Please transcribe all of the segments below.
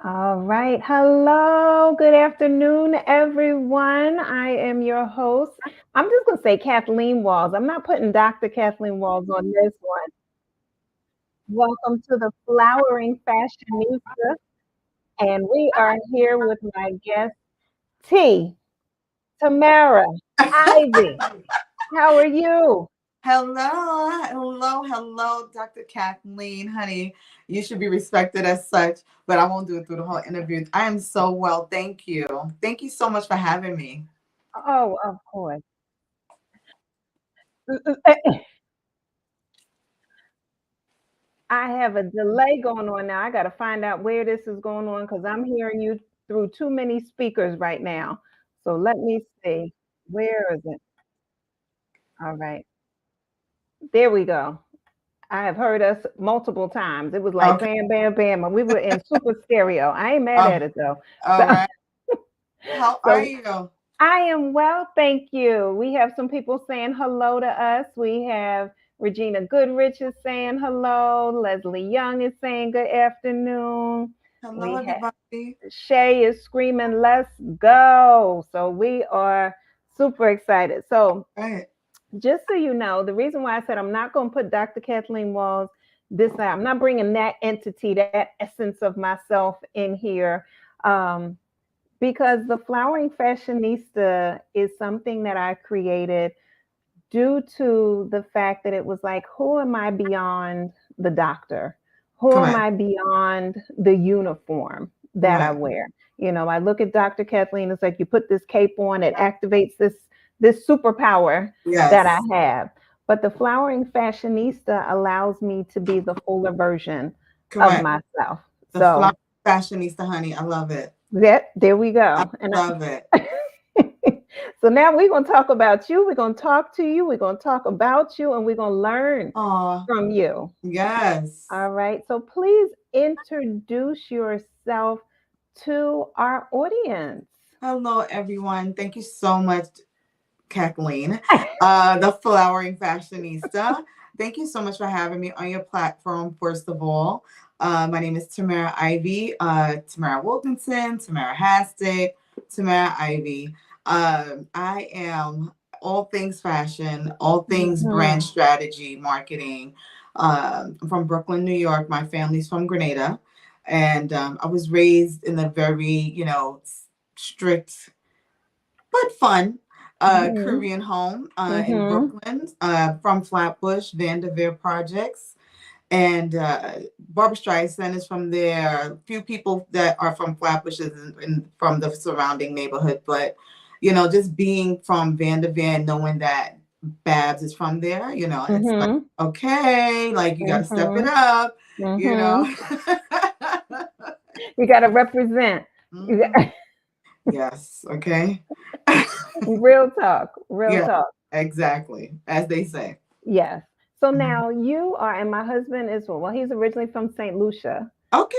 All right. Hello. Good afternoon, everyone. I am your host. I'm just going to say Kathleen Walls. I'm not putting Dr. Kathleen Walls on this one. Welcome to the Flowering Fashionista. And we are here with my guest, T. Tamara Ivey. How are you? Hello, Dr. Kathleen, honey. You should be respected as such, but I won't do it through the whole interview. I am so well, thank you. Thank you so much for having me. Oh, of course. I have a delay going on now. I got to find out where this is going on because I'm hearing you through too many speakers right now. So let me see. Where is it? All right. There we go. I have heard us multiple times. It was like Okay. bam, bam, bam. And we were in super stereo. I ain't mad Oh, at it though. So, all right. How are so you? I am well, thank you. We have some people saying hello to us. We have Regina Goodrich is saying hello. Leslie Young is saying good afternoon. Hello, We have everybody. Shay is screaming, let's go. So we are super excited. So Right. just so you know, the reason why I said I'm not going to put Dr. Kathleen Walls this time, I'm not bringing that entity, that essence of myself in here. Um, because the flowering fashionista is something that I created due to the fact that it was like, who am I beyond the doctor? Who am Correct. I beyond the uniform that I Correct. wear? I look at Dr. Kathleen, it's like you put this cape on, it activates this superpower that I Yes. have. But the flowering fashionista allows me to be the fuller version of Correct. myself. The flower So fashionista, honey. I love it. there we I go. And love it. so now we're going to talk about you. We're going to talk to you. We're going to talk about you and we're going to learn Oh, from you. yes. All right. So please introduce yourself to our audience. Hello, everyone. Thank you so much, Kathleen, the flowering fashionista. Thank you so much for having me on your platform, first of all. My name is Tamara Ivey, Tamara Wilkinson, Tamara Hastig, Tamara Ivey. I am all things fashion, all things brand Mhm. strategy, marketing. I'm from Brooklyn, New York. My family's from Grenada. And I was raised in a very, strict but fun Mhm. Korean home in Mhm. Brooklyn from Flatbush, Vanderveer Projects. And Barbara Streisand is from there. A few people that are from Flatbush and from the surrounding neighborhood. But, just being from Vanderveer and knowing that Babs is from there, it's like, Mhm. okay, like you got to step it Mhm. up, you know. Mhm. You got to represent. You Mhm. got- Yes, okay. real talk. Real Yeah, talk. exactly. As they say. Yes. So Mhm. now you are, and my husband is well, he's originally from St. Lucia, Okay.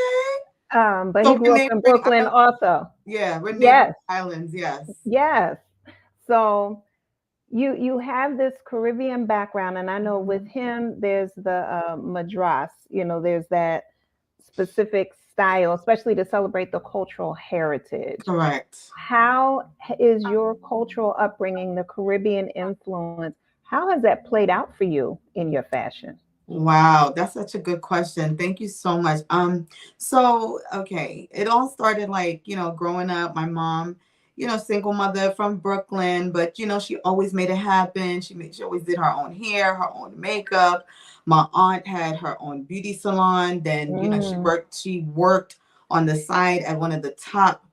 but he So we're grew up in neighboring Brooklyn islands. also. Yeah, we're neighboring Yes. islands. Yes. Yes. So you have this Caribbean background, and I know with Mhm. him, there's the madras. There's that specific style, especially to celebrate the cultural heritage. Correct. How is your cultural upbringing, the Caribbean influence? How has that played out for you in your fashion? Wow, that's such a good question. Thank you so much. So okay, it all started like, growing up, my mom, single mother from Brooklyn, but she always made it happen. She always did her own hair, her own makeup. My aunt had her own beauty salon. Then, Mm, she worked on the side at one of the top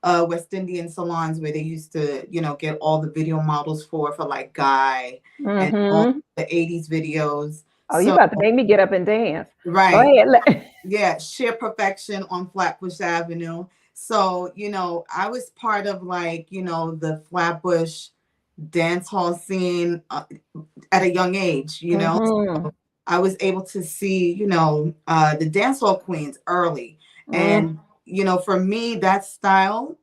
West Indian salons where they used to, get all the video models for like Guy and all mm-hmm. the 80s videos. Oh, you So, about to make me get up and dance. Go right. ahead. Yeah, sheer perfection on Flatbush Avenue. So, I was part of like, the Flatbush dance hall scene at a young age, Mm-hmm. I was able to see, the dance hall queens early. Mm, And, for me, that style,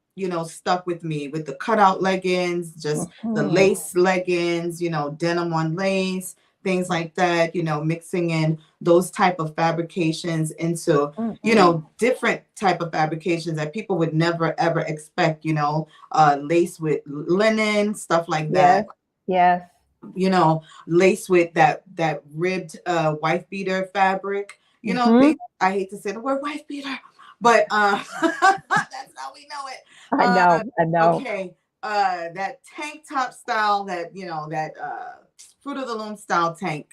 stuck with me with the cutout leggings, just the mhm. lace leggings, denim on lace, things like that, mixing in those type of fabrications into, Mhm. different type of fabrications that people would never ever expect, lace with linen, stuff like Yes. that, Yes. lace with that ribbed wife beater fabric, Mhm. things. I hate to say the word wife beater, but that's how we know it. I know. I know. Okay, that tank top style, that fruit of the loom style tank,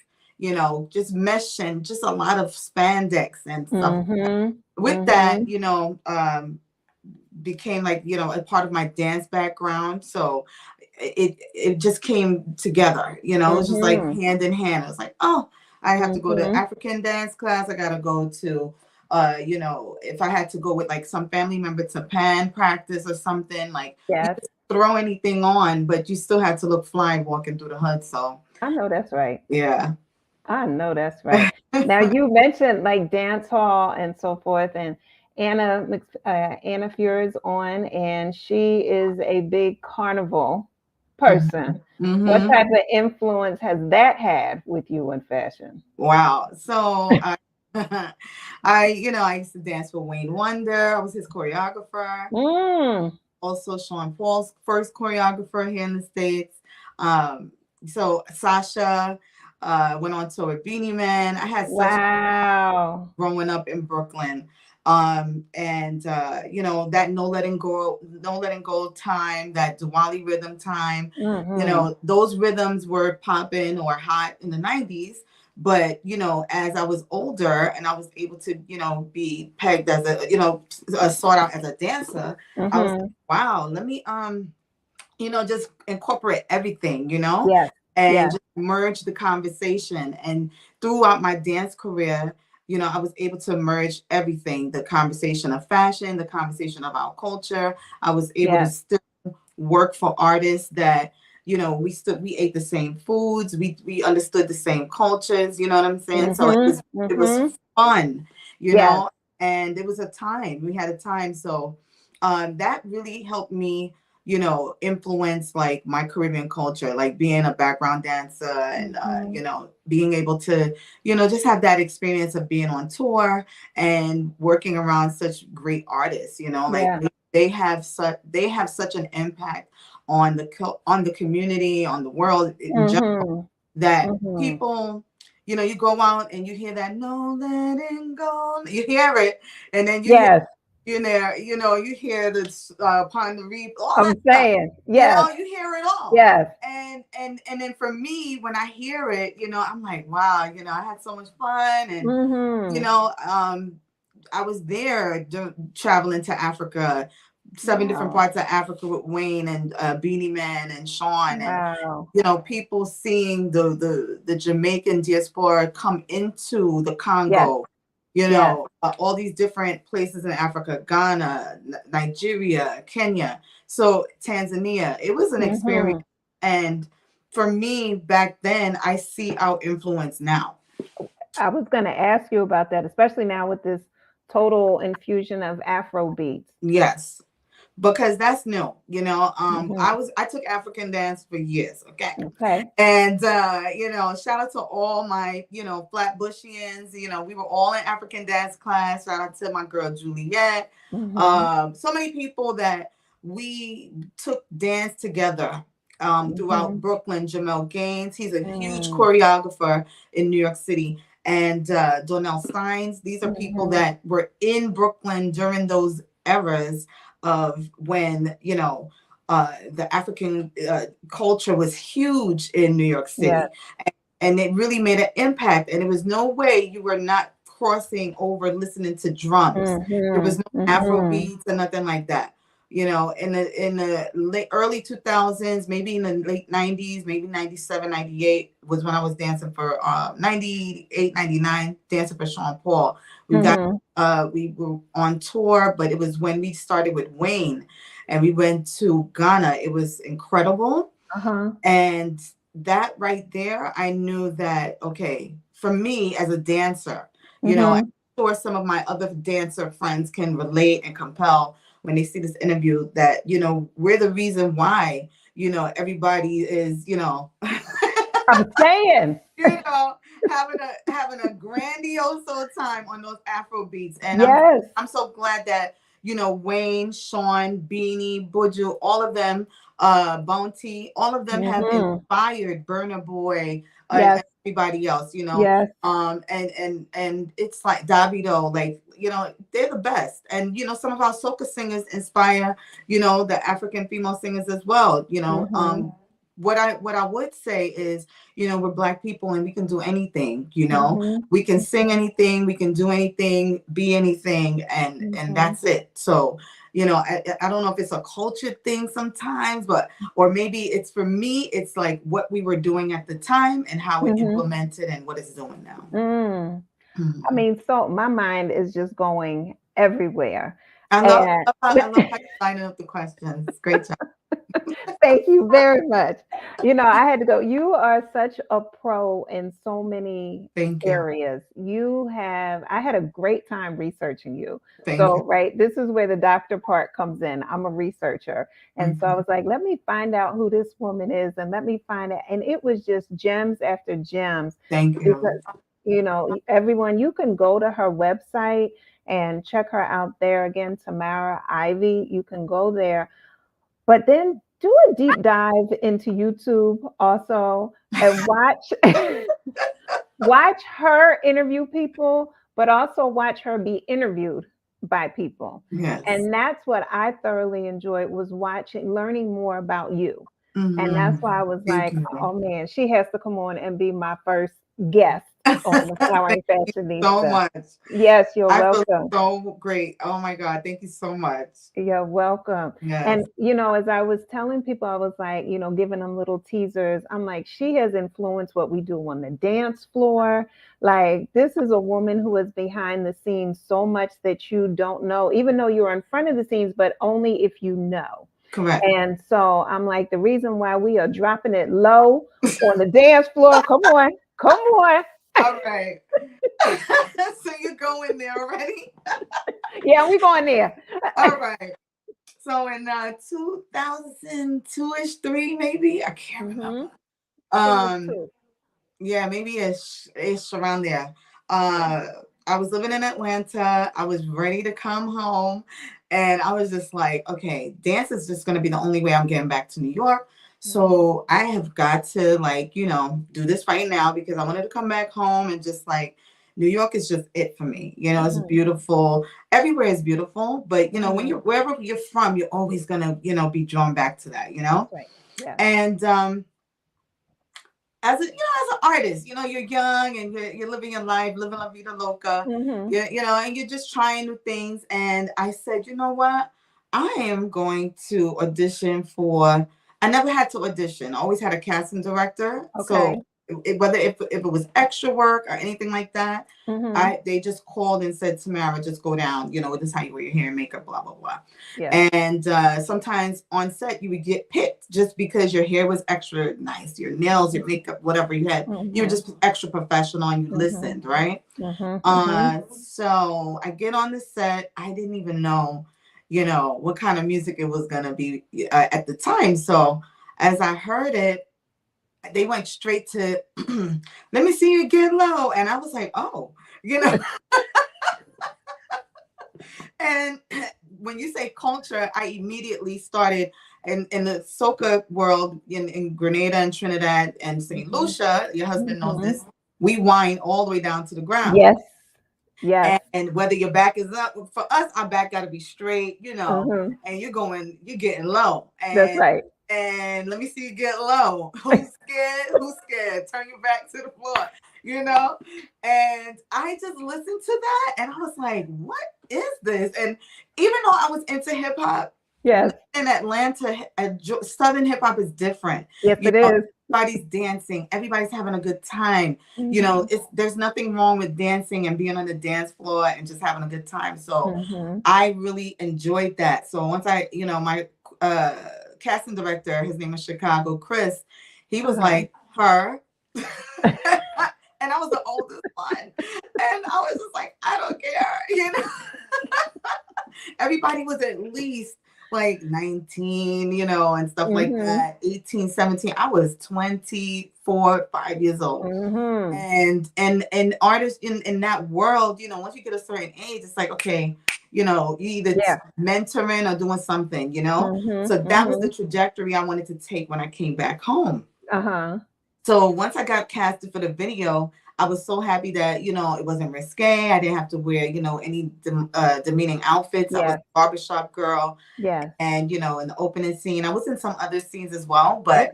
just mesh and just a lot of spandex and stuff. Mhm. With that, Mhm. became like, a part of my dance background. So it just came together, it was just like Mhm. hand in hand. I was like, oh, I have to go to Mhm. African dance class. I gotta go to if I had to go with like some family member to pan practice or something, like you Yes. just throw anything on, but you still had to look fly walking through the hood. So I know that's right. yeah. I know that's right. Now you mentioned like dance hall and so forth, and Anna Fury's on, and she is a big carnival person. What Hmm. type of influence has that had with you in fashion? Wow. So I used to dance for Wayne Wonder. I was his choreographer. Mm, Also Sean Paul's first choreographer here in the States. Um, so Sasha went on tour with Beanie Man. I had such wow. growing up in Brooklyn. And that no letting go time, that Diwali rhythm time, Hmm. those rhythms were popping or hot in the 90s. But as I was older and I was able to be pegged as sought out as a dancer, I was like, Hmm. wow, let me just incorporate everything, Yes. and Yes. just merge the conversation. And throughout my dance career, I was able to merge everything, the conversation of fashion, the conversation of our culture. I was able to Yes. still work for artists that, we ate the same foods, we understood the same cultures, you know what I'm saying? So Hmm. it was Hmm. fun, Yes. and it was a time. We had a time. So that really helped me influence like my Caribbean culture, like being a background dancer and, Hmm. being able to, just have that experience of being on tour and working around such great artists, like Yeah. they have such an impact on the community, on the world in general, Hmm. that Hmm. people, you go out and you hear that no letting go, you hear it, and then you hear Yes. you hear this upon the reap, all that I'm stuff. saying yes. You hear it all. Yes. And then for me, when I hear it, I'm like, wow, I had so much fun. And you Hmm. know, I was there traveling to Africa, 7 different Wow. parts of Africa with Wayne and Beanie Man and Sean, and Wow. people seeing the Jamaican diaspora come into the Yes. Congo, Yes. all these different places in Africa, Ghana, Nigeria, Kenya, so Tanzania. It was an experience. Hmm. And for me back then, I see our influence now. I was going to ask you about that, especially now with this total infusion of Afro beats. Yes, because that's new. Hmm. I took African dance for years. Okay. Okay. And shout out to all my, Flatbushians. We were all in African dance class. Shout out to my girl Juliet. Hmm. So many people that we took dance together throughout Hmm. Brooklyn. Jamel Gaines, he's a huge Mm. choreographer in New York City. And Donnell Steins, these are people Hmm. that were in Brooklyn during those eras of when, the African culture was huge in New York Yes. City, and it really made an impact. And there was no way you were not crossing over listening to drums. There Hmm. was no Afro Hmm. beats or nothing like that. In the late early 2000s, maybe in the late 90s, maybe 97, 98 was when I was dancing for 98, 99, dancing for Sean Paul. Hmm. We were on tour, but it was when we started with Wayne and we went to Ghana. It was incredible. Uh-huh. And that right there, I knew that, okay, for me as a dancer, I'm Hmm. sure some of my other dancer friends can relate and compel when they see this interview that, we're the reason why, everybody is, I'm saying. You know, having a grandiose old time on those Afro beats. And Yes. I'm so glad that, you know, Wayne, Sean, Beanie, Buju, all of them, Bounty, all of them have Hmm. inspired Burna Boy Yes. and everybody else, you know. Yes. And it's like Davido, like, you know, they're the best. And, you know, some of our soca singers inspire, you know, the African female singers as well, you know. Hmm. What I would say is, you know, we're Black people and we can do anything, you know. Hmm. We can sing anything, we can do anything, be anything, and Hmm. that's it. So, you know, I don't know if it's a culture thing sometimes, but or maybe it's, for me, it's like what we were doing at the time and how it Hmm. implemented and what it's doing now. Mm. I Mhm. mean, so my mind is just going everywhere. I love, And I love how you're lining up the questions. Great job. thank you very much. I had to go. You are such a pro in so many Thank you. areas. I had a great time researching you. Thank you. So, right, this is where the doctor part comes in. I'm a researcher. And so I Mhm. was like, let me find out who this woman is and let me find it. And it was just gems after gems Thank you. because, everyone, you can go to her website and check her out there again, Tamara Ivey. You can go there, but then do a deep dive into YouTube also and watch her interview people, but also watch her be interviewed by people. Yes. And that's what I thoroughly enjoyed, was learning more about you. And Hmm. that's why I was Thank like, you. oh man, she has to come on and be my first guest on the Thank Flowering you so Fashionista. much. Yes, you're I feel welcome. so great. Oh my God. Thank you so much. You're welcome. And, Yes. as I was telling people, I was like, giving them little teasers. I'm like, she has influenced what we do on the dance floor. Like, this is a woman who is behind the scenes so much that you don't know, even though you're in front of the scenes, but only if you know. Correct. And so I'm like, the reason why we are dropping it low on the dance floor, come on, come on. All right. So you're going there already? Yeah, we going there. All right. So in 2002-ish, three maybe, I can't remember. Hmm. I think it was Um, two. yeah, maybe ish around there. Yeah. Uh, I was living in Atlanta. I was ready to come home, and I was just like, okay, dance is just going to be the only way I'm getting back to New York. Mhm. So I have got to, like, you know, do this right now because I wanted to come back home and just like, New York is just it for me. You know, it's Mhm. beautiful. Everywhere is beautiful, but you know, when Mhm. you're wherever you're from, you're always gonna, you know, be drawn back to that. You That's know, right. Yes. and as a, you know, as an artist, you know, you're young and you're living your life, living la vida loca, Mhm. you know, and you're just trying new things. And I said, you know what, I am going to audition for. I never had to audition. I always had a casting director. So Okay. whether if it was extra work or anything like that, Mhm. they just called and said, Tamara, just go down. You know, this is how you wear your hair and makeup, blah blah blah. Yes. And sometimes on set, you would get picked just because your hair was extra nice, your nails, your makeup, whatever you had. You were Mhm. just extra professional and you Mhm. listened, right? Mhm. Mhm. So I get on the set. I didn't even know, you know, what kind of music it was going to be at the time. So as I heard it, they went straight to, let me see you get low. And I was like, oh, you know, and when you say culture, I immediately started in the soca world in Grenada and Trinidad and St. Mhm. Lucia. Your husband knows Mhm. this. We wind all the way down to the ground. Yes. Yes. And whether your back is up, for us, our back got to be straight, you know, Mhm. and you're getting low. That's right. And let me see you get low. Who's scared? Who's scared? Turn your back to the floor, you know? And I just listened to that and I was like, what is this? And even though I was into hip hop, Yes. in Atlanta, Southern hip hop is different. Yes, You it know, is. everybody's dancing, everybody's having a good time. You know, Mhm. there's nothing wrong with dancing and being on the dance floor and just having a good time. So Mhm. I really enjoyed that. So once you know, my uh, casting director, his name is Chicago, Chris, he was Uh-huh. like, her. And I was the oldest one. And I was just like, I don't care, you know. Everybody was at least like 19, you know, and stuff like that. 18, 17. I was 24, 5 years old. Mm-hmm. And artists in that world, you know, once you get a certain age, it's like, okay, you know, you either mentoring or doing something, you know. So that was the trajectory I wanted to take when I came back home. So once I got casted for the video, I was so happy that, you know, it wasn't risque. I didn't have to wear, you know, any demeaning outfits. I was a barbershop girl. And, you know, in the opening scene, I was in some other scenes as well. But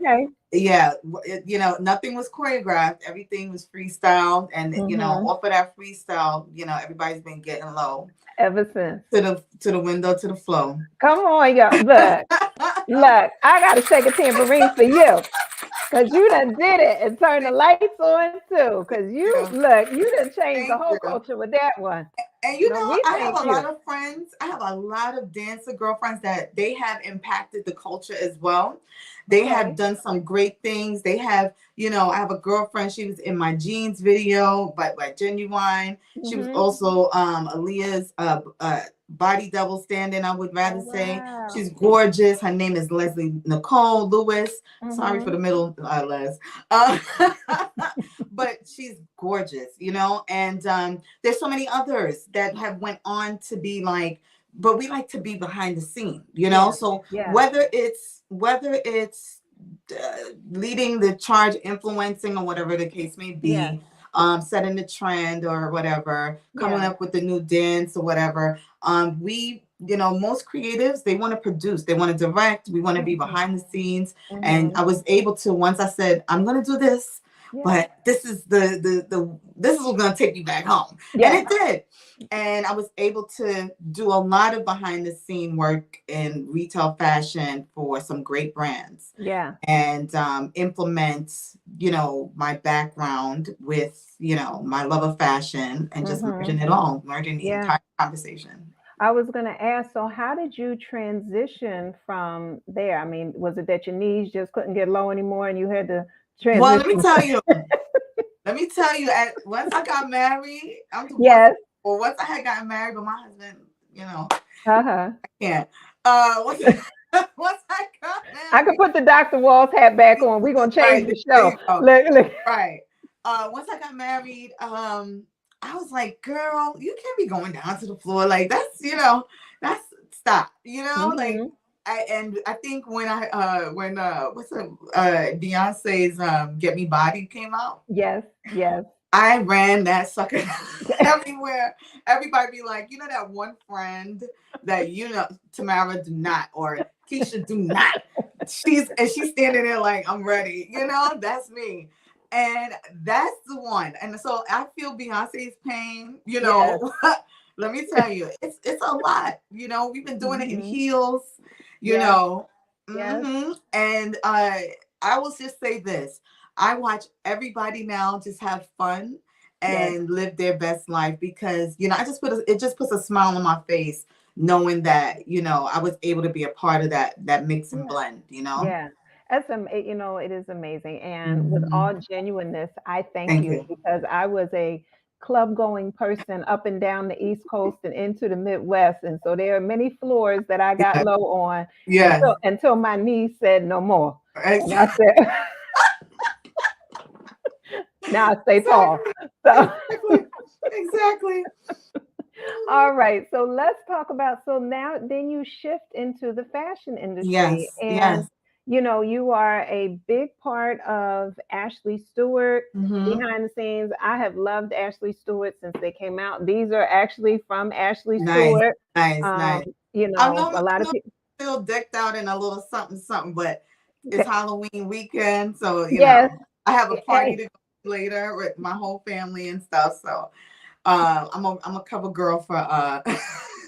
yeah, you know, nothing was choreographed. Everything was freestyle. And, you know, off of that freestyle, you know, everybody's been getting low. Ever since. To the window, to the flow. Come on, y'all. Look, I got to shake a tambourine for you. Because you done did it and turned the lights on too. Because you done changed the whole culture with that one. And you know, I have a lot of friends. I have a lot of dancer girlfriends that they have impacted the culture as well. They have done some great things. They have, you know, I have a girlfriend. She was in my Jeans video by Genuine. She was also Aaliyah's body double stand-in, I would rather say. She's gorgeous. Her name is Leslie Nicole Lewis. Sorry for the middle, Les. But she's gorgeous, you know. And there's so many others that have went on to be like, but we like to be behind the scene, you know. So whether it's leading the charge, influencing, or whatever the case may be, setting the trend or whatever, coming up with the new dance or whatever. We, you know, most creatives, they want to produce, they want to direct, we want to be behind the scenes. And I was able to, once I said, I'm going to do this, but this is this is what's going to take you back home. And it did. And I was able to do a lot of behind the scene work in retail fashion for some great brands. And implement, you know, my background with, you know, my love of fashion and just merging it all, merging the entire conversation. I was going to ask, so how did you transition from there? I mean, was it that your knees just couldn't get low anymore and you had to transition? Well, let me tell you, once I got married, once I had gotten married, but my husband, you know, I can't. Once I got married, I can put the Dr. Walls hat back on. We're going to change the show. Look. Right. Once I got married, I was like, girl, you can't be going down to the floor. Like, that's, you know, that's stop, you know, like, I think when Beyonce's Get Me Body came out. I ran that sucker everywhere. Everybody be like, you know, that one friend that, you know, Tamara do not, or Keisha do not. She's standing there like, I'm ready. You know, that's me. And that's the one. And so I feel Beyonce's pain, you know. Let me tell you, it's a lot. You know, we've been doing it in heels, you know. And I will just say this. I watch everybody now just have fun and live their best life because, you know, it just puts a smile on my face knowing that, you know, I was able to be a part of that mix and blend, you know. That's you know, it is amazing. And with all genuineness, I thank you because I was a club going person up and down the East Coast and into the Midwest. And so there are many floors that I got low on until my niece said no more. And I said, now I stay tall. So exactly. All right. So let's talk about, so now then you shift into the fashion industry. And you know, you are a big part of Ashley Stewart behind the scenes. I have loved Ashley Stewart since they came out. These are actually from Ashley Stewart. Nice. You know, a lot of people still decked out in a little something, but it's Halloween weekend. So, you know, I have a party to go later with my whole family and stuff. So I'm a cover girl for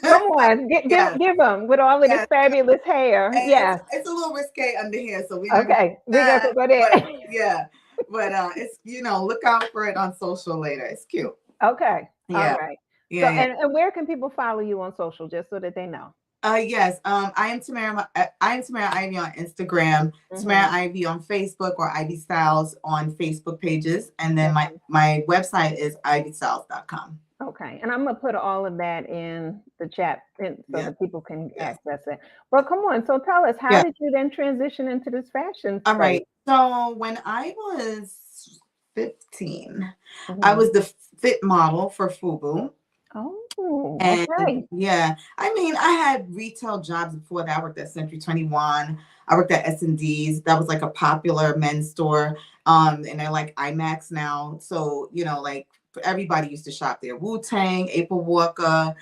Come on, give them with all of this fabulous hair. And it's a little risque under here, so we're gonna go there. But it's, you know, look out for it on social later. It's cute. Okay, all right. So, and where can people follow you on social, just so that they know? Yes. I am Tamara Ivey on Instagram, Tamara Ivey on Facebook, or Ivy Styles on Facebook pages, and then my website is ivystyles.com. Okay, and I'm gonna put all of that in the chat so Yeah. that people can Yes. access it. But come on, so tell us, how Yeah. did you then transition into this fashion All right. space? So when I was 15, I Mhm. was the fit model for FUBU. Oh, And okay. yeah, I mean, I had retail jobs before that. I worked at Century 21. I worked at S&D's. That was like a popular men's store. And they're like IMAX now. So, like everybody used to shop there. Wu-Tang, April Walker,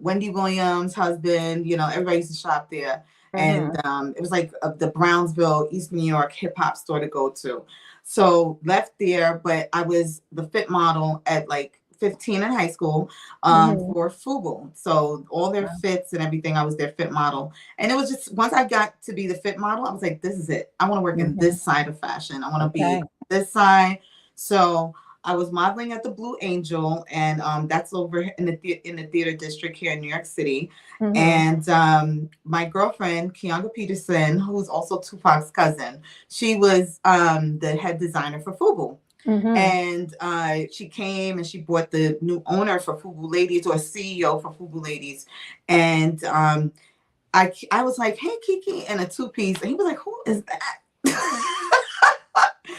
Wendy Williams' husband, everybody used to shop there. And Mhm. it was like the Brownsville, East New York hip hop store to go to. So left there, but I was the fit model at like 15 in high school Mhm. for FUBU. So all their fits and everything, I was their fit model. And it was just once I got to be the fit model, I was like, this is it. I want to work in Mhm. this side of fashion. I want to be Okay. this side. So I was modeling at the Blue Angel, and that's over in the theater district here in New York City. Mhm. And my girlfriend, Kianga Peterson, who's also Tupac's cousin, she was the head designer for FUBU. Mhm. And she came and she brought the new owner for FUBU Ladies, or CEO for FUBU Ladies. And I was like, hey, Kiki, in a two-piece. And he was like, who is that?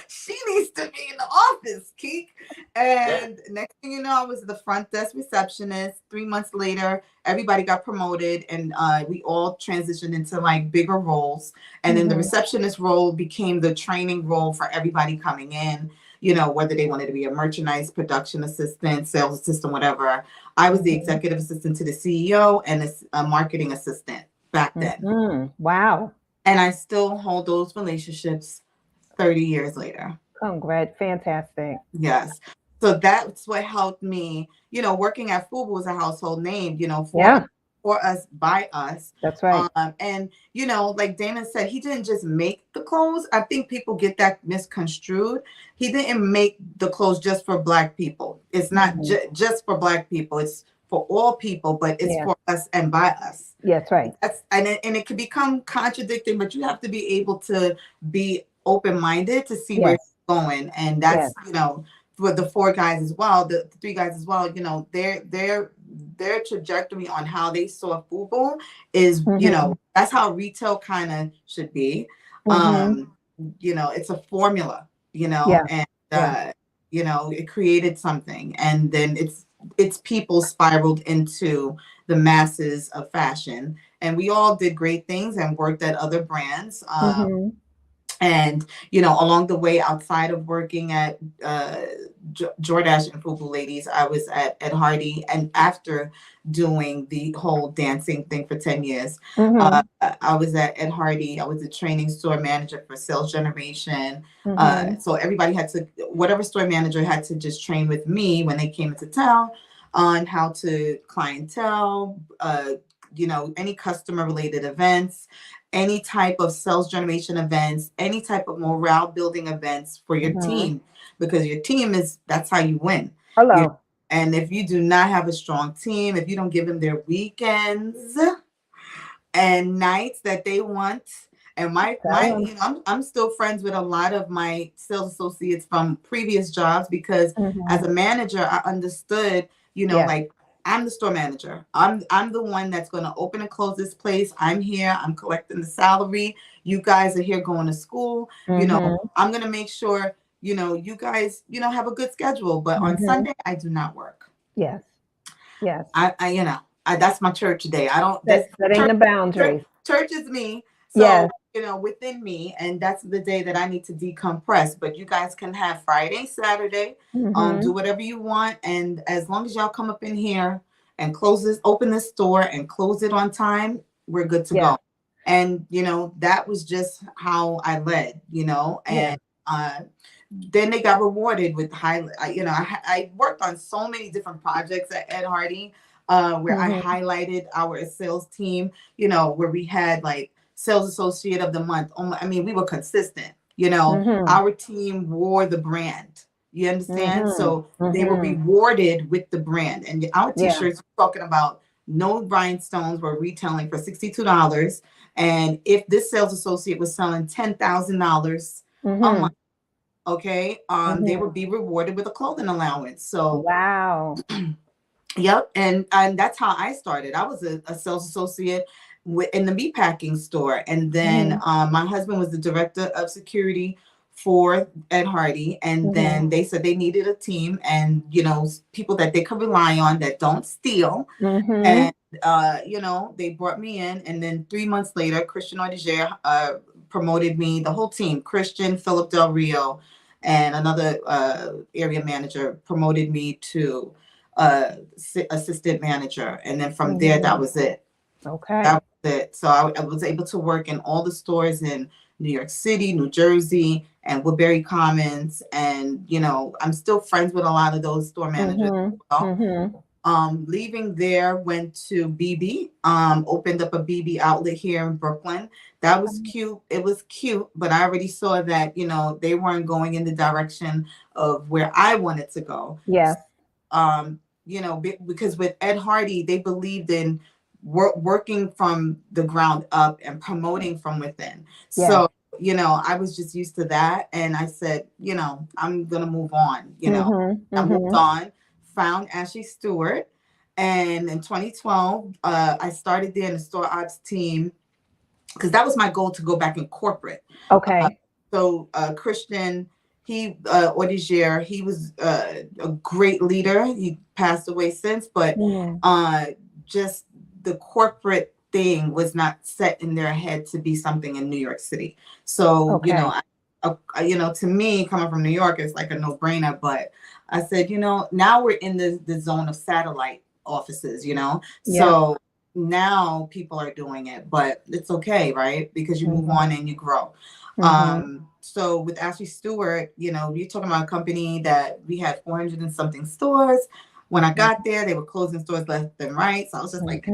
She needs to be in the office, Keek. And next thing you know, I was the front desk receptionist. 3 months later, everybody got promoted, and we all transitioned into like bigger roles. And then the Mhm. receptionist role became the training role for everybody coming in, whether they wanted to be a merchandise production assistant, sales assistant, whatever. I was the Mhm. executive assistant to the CEO and a marketing assistant back then. Mhm. Wow. And I still hold those relationships 30 years later. Congrats. Fantastic. Yes. So that's what helped me, working at FUBU was a household name, Yeah, for us, by us. that's right. And, like Dana said, he didn't just make the clothes. I think people get that misconstrued. He didn't make the clothes just for Black people. It's not Mhm. just for Black people. It's for all people, but it's Yeah. for us and by us. That's right. And it can become contradicting, but you have to be able to be open-minded to see where Yes. you're going. And Yes. that's, for the four guys as well, the three guys as well, their trajectory on how they saw FUBU is, Mhm. that's how retail kind of should be. Mhm. It's a formula, Yeah. and Yeah. it created something, and then its people spiraled into the masses of fashion, and we all did great things and worked at other brands. Mhm. And along the way, outside of working at Jordache and FUBU Ladies, I was at Ed Hardy, and after doing the whole dancing thing for 10 years, Mhm. I was at Ed Hardy. I was a training store manager for sales generation. Mhm. So everybody had to, whatever store manager had to just train with me when they came into town on how to clientele, any customer related events, any type of sales generation events, any type of morale building events for your Mhm. team, because your team that's how you win. You Hello. and if you do not have a strong team, if you don't give them their weekends and nights that they want, and Tell them. I'm still friends with a lot of my sales associates from previous jobs, because as Mhm. a manager, I understood, Yes. like, I'm the store manager. I'm the one that's going to open and close this place. I'm here. I'm collecting the salary. You guys are here going to school. Mhm. I'm going to make sure, you guys, have a good schedule. But on Mhm. Sunday, I do not work. Yes. Yes. That's my church day. I don't. That's Setting church. the boundaries. Church is me. So Yes. within me, and that's the day that I need to decompress. But you guys can have Friday, Saturday, do Mhm. whatever you want, and as long as y'all come up in here and open this store and close it on time, we're good to Yeah. go. And that was just how I led. Yeah. And then they got rewarded with I worked on so many different projects at Ed Hardy, where I Mhm. highlighted our sales team, where we had like sales associate of the month. I mean, we were consistent. Mhm. Our team wore the brand. You understand? Mhm. So they were Mhm. rewarded with the brand. And our Yeah. t-shirts talking about no rhinestones were retailing for $62. And if this sales associate was selling $10,000 a Mhm. month, Okay. They would be rewarded with a clothing allowance. So Wow. yep, and that's how I started. I was a sales associate in the meatpacking store, and then my husband was the director of security for Ed Hardy, and then they said they needed a team, and people that they could rely on that don't steal, and they brought me in, and then 3 months later, Christian Audiger promoted me, the whole team, Christian, Philip Del Rio, and another area manager promoted me to assistant manager, and then from there, that was it. Okay. That was it. So I was able to work in all the stores in New York City, New Jersey, and Woodbury Commons, and I'm still friends with a lot of those store managers as well. Leaving there, went to BB, opened up a BB outlet here in Brooklyn. That was cute. It was cute, but I already saw that, they weren't going in the direction of where I wanted to go. Yes. Because with Ed Hardy, they believed in working from the ground up and promoting from within. Yeah. So, I was just used to that. And I said, I'm going to move on. I moved on, found Ashley Stewart. And in 2012, I started there in the store ops team because that was my goal, to go back in corporate. Okay. So Christian, Audiger, he was a great leader. He passed away since, but just the corporate thing was not set in their head to be something in New York City. So, to me, coming from New York, it's like a no-brainer. But I said, now we're in the zone of satellite offices, so now people are doing it, but it's okay, right? Because you move on and you grow. So with Ashley Stewart, you're talking about a company that we had 400 and something stores. When I got there, they were closing stores left and right. So I was just like,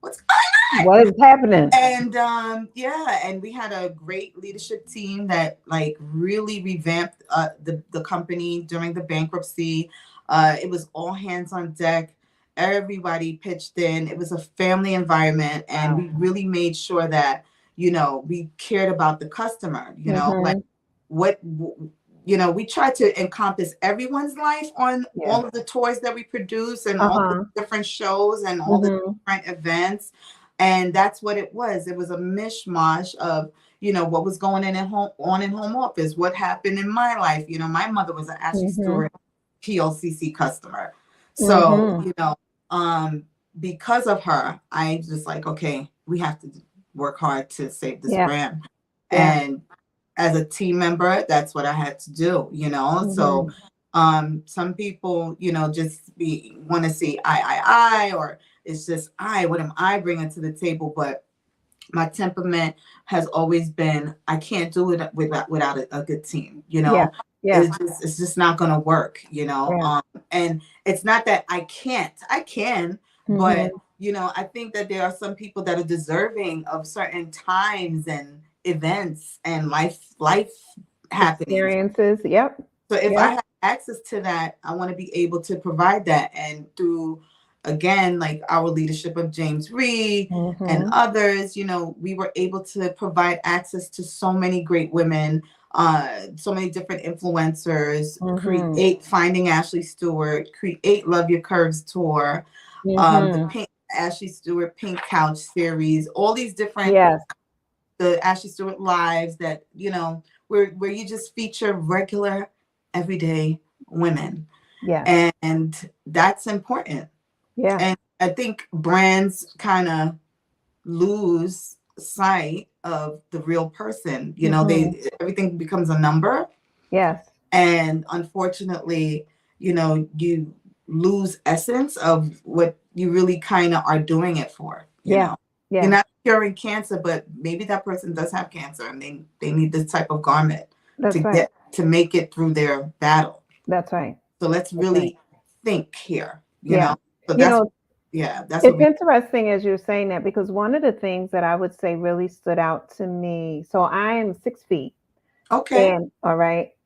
what's going on? What is happening? And and we had a great leadership team that really revamped the company during the bankruptcy. It was all hands on deck. Everybody pitched in. It was a family environment, and we really made sure that we cared about the customer. We tried to encompass everyone's life on all of the toys that we produce, and all the different shows and all the different events. And that's what it was. It was a mishmash of, what was going in home office, what happened in my life. My mother was an Ashley Stewart PLCC customer. So, because of her, I just okay, we have to work hard to save this brand. And as a team member, that's what I had to do, So some people, just want to see I, or it's just what am I bringing to the table? But my temperament has always been, I can't do it without a good team, It's just not going to work, and it's not that I can't, I can, but, I think that there are some people that are deserving of certain times and events and life happening experiences. Yep. So if I have access to that, I want to be able to provide that. And through, again, our leadership of James Reed and others, we were able to provide access to so many great women, so many different influencers, create Finding Ashley Stewart, create Love Your Curves tour, the Ashley Stewart Pink Couch series, all these different the Ashley Stewart lives that, where you just feature regular, everyday women. Yeah. And that's important. Yeah. And I think brands kind of lose sight of the real person. Everything becomes a number. Yes. And unfortunately, you lose essence of what you really kind of are doing it for. You're not curing cancer, but maybe that person does have cancer, and they need this type of garment to make it through their battle. That's right. So let's really think here. So that's it's interesting as you're saying that, because one of the things that I would say really stood out to me. So I am 6 feet. Okay.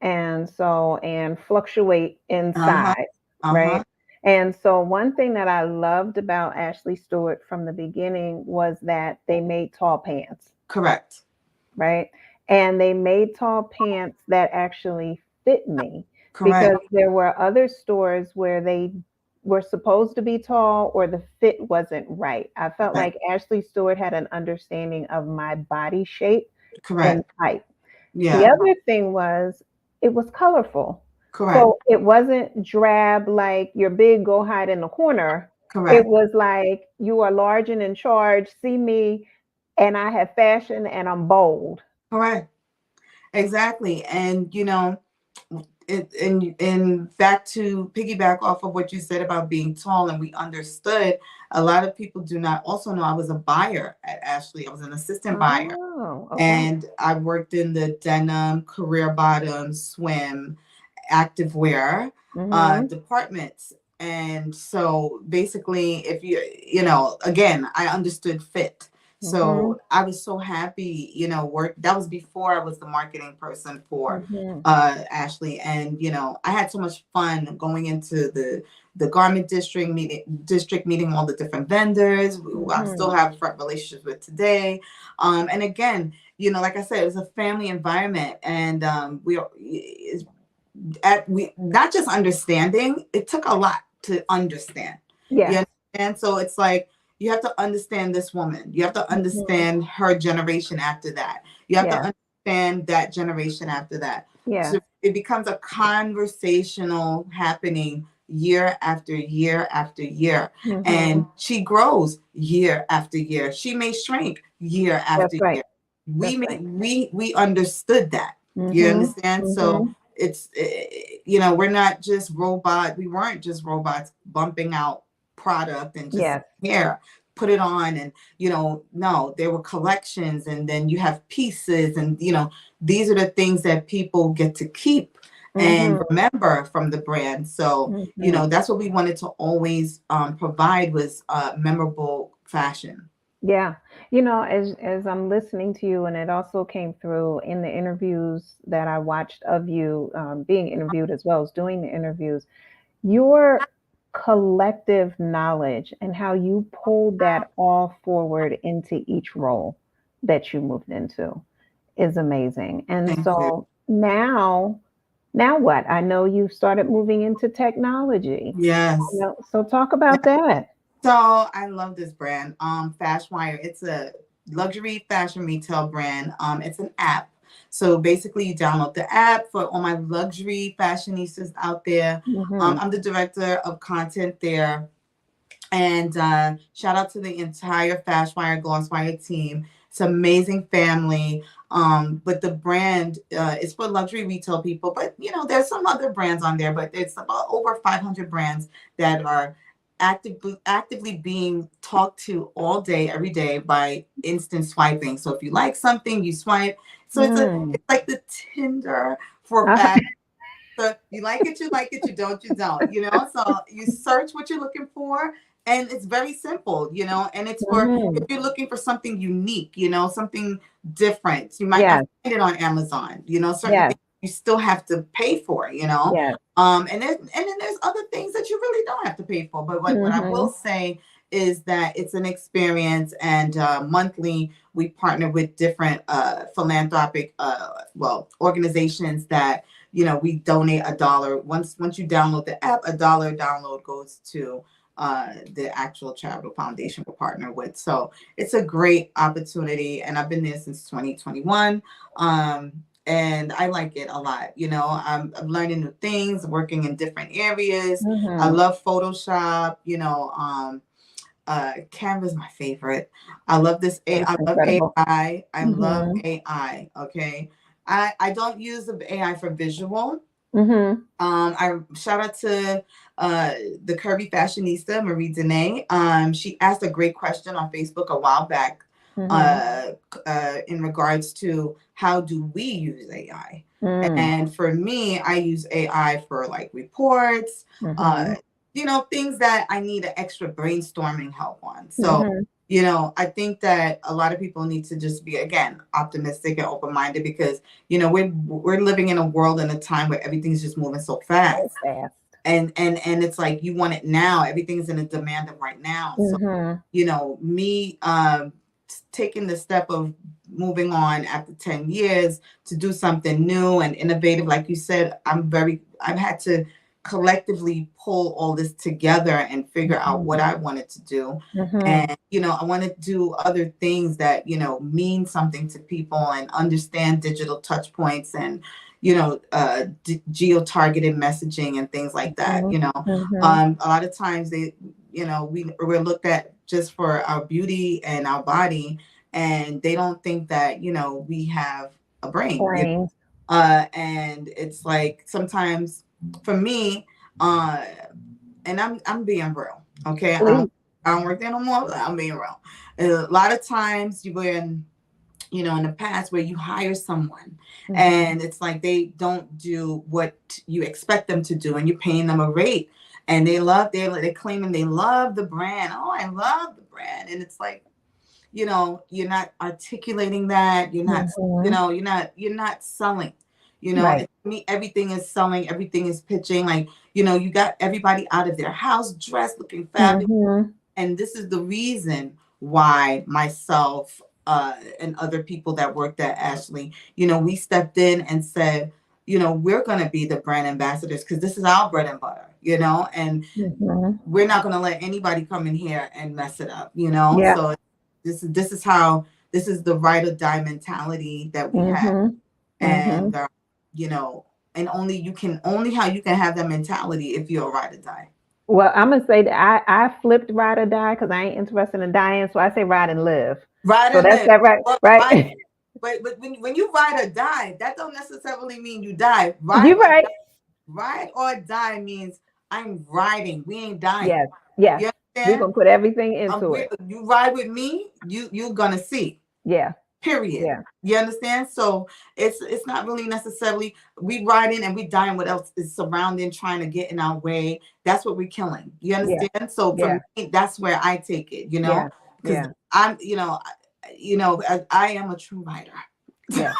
And fluctuate in size. Right. And so one thing that I loved about Ashley Stewart from the beginning was that they made tall pants. Correct. Right. And they made tall pants that actually fit me, Correct. because there were other stores where they were supposed to be tall or the fit wasn't right. I felt Correct. like Ashley Stewart had an understanding of my body shape and Correct. height. The Yeah. other thing was it was colorful. Correct. So it wasn't drab like you're big, go hide in the corner. It Correct. was like you are large and in charge, see me, and I have fashion and I'm bold. Correct. Exactly. And and back to piggyback off of what you said about being tall, and we understood, a lot of people do not also know I was a buyer at Ashley. I was an assistant buyer, Oh, okay. and I worked in the denim, career bottom, swim, activewear Mhm. departments. And so basically, if again, I understood fit. Mhm. So I was so happy, work. That was before I was the marketing person for Mhm. Ashley. And, I had so much fun going into the garment district, meeting all the different vendors who I still Mhm. have front relationships with today. And again, like I said, it was a family environment, and we not just understanding, it took a lot to understand. You Yes. understand? So it's like you have to understand this woman. You have to Mhm. understand her generation after that. You have to Yes. understand that generation after that. So Yes. it becomes a conversational happening year after year after year. Mhm. And she grows year after year. She may shrink year That's after right. year. We That's may right. we understood that. You Mhm. understand? So Mhm. it's we're not just we weren't just robots bumping out product and just Yes. here put it on. And no, there were collections, and then you have pieces, and these are the things that people get to keep and Mhm. remember from the brand. So Mhm. that's what we wanted to always provide, was memorable fashion. Yeah. As I'm listening to you, and it also came through in the interviews that I watched of you, being interviewed as well as doing the interviews, your collective knowledge and how you pulled that all forward into each role that you moved into is amazing. And Thank you. so now what? I know you started moving into technology. Yes. So talk about that. So I love this brand, Fashwire. It's a luxury fashion retail brand. It's an app. So basically, you download the app for all my luxury fashionistas out there. Hmm. I'm the director of content there. And shout out to the entire Fashwire Glosswire team. It's an amazing family. But the brand is for luxury retail people. But there's some other brands on there. But it's about over 500 brands that are actively being talked to all day, every day, by instant swiping. So if you like something, you swipe. So Mm. it's like the Tinder for fashion. So you like it, you don't, you don't, So you search what you're looking for, and it's very simple, and it's for, if Hmm. you're looking for something unique, something different, you might not Yes. find it on Amazon, certain Yes. things you still have to pay for, Yes. and then there's other things that you really don't have to pay for. But what I will Hmm. say is that it's an experience, and monthly we partner with different philanthropic organizations that we donate $1. Once you download the app, $1 download goes to the actual charitable foundation we partner with. So it's a great opportunity, and I've been there since 2021. And I like it a lot. I'm learning new things, working in different areas. I Hmm. love Photoshop. Canva's my favorite. I love this It's AI. I love incredible. AI. I love Hmm. AI. Okay. I don't use the AI for visual. Hmm. I shout out to the Curvy Fashionista, Marie Dene. She asked a great question on Facebook a while back Hmm. uh, in regards to how do we use AI. Mm. And for me, I use AI for like reports, Hmm. things that I need an extra brainstorming help on. So, Hmm. I think that a lot of people need to just be, again, optimistic and open-minded, because we're living in a world and a time where everything's just moving so So fast. fast. And it's like you want it now. Everything's in a demand of right now. So Hmm. me taking the step of moving on after 10 years to do something new and innovative. Like you said, I've had to collectively pull all this together and figure out what I wanted to do. And, I want to do other things that, mean something to people and understand digital touch points and, geo-targeted messaging and things like that. A lot of times we're looked at just for our beauty and our body, and they don't think that, we have a brain. And it's like sometimes for me, and I'm being real, okay? I don't work there no more, but I'm being real. A lot of times in the past where you hire someone and it's like they don't do what you expect them to do and you're paying them a rate and they're claiming they love the brand. Oh, I love the brand. And it's like, you're not articulating that. You're not, you're not selling. To me, everything is selling. Everything is pitching. Like, you got everybody out of their house dressed, looking fabulous. And this is the reason why myself and other people that worked at Ashley, we stepped in and said, we're going to be the brand ambassadors because this is our bread and butter, and we're not going to let anybody come in here and mess it up, So this is the ride or die mentality that we have. And, and only how you can have that mentality if you're a ride or die. Well, I'm gonna say that I flipped ride or die because I ain't interested in dying, so I say ride and live. Ride so and that's live. that right, Well, right? But when you ride or die, that don't necessarily mean you die. You're right. Ride or die means I'm riding. We ain't dying. Yes, yes. You We're gonna put everything into it. You ride with me, you're gonna see. Yeah. Period. Yeah. You understand? So it's not really necessarily we riding and we dying what else is surrounding, trying to get in our way. That's what we're killing. You understand? Yeah. So for me, that's where I take it, because I'm, I am a true rider. Yeah.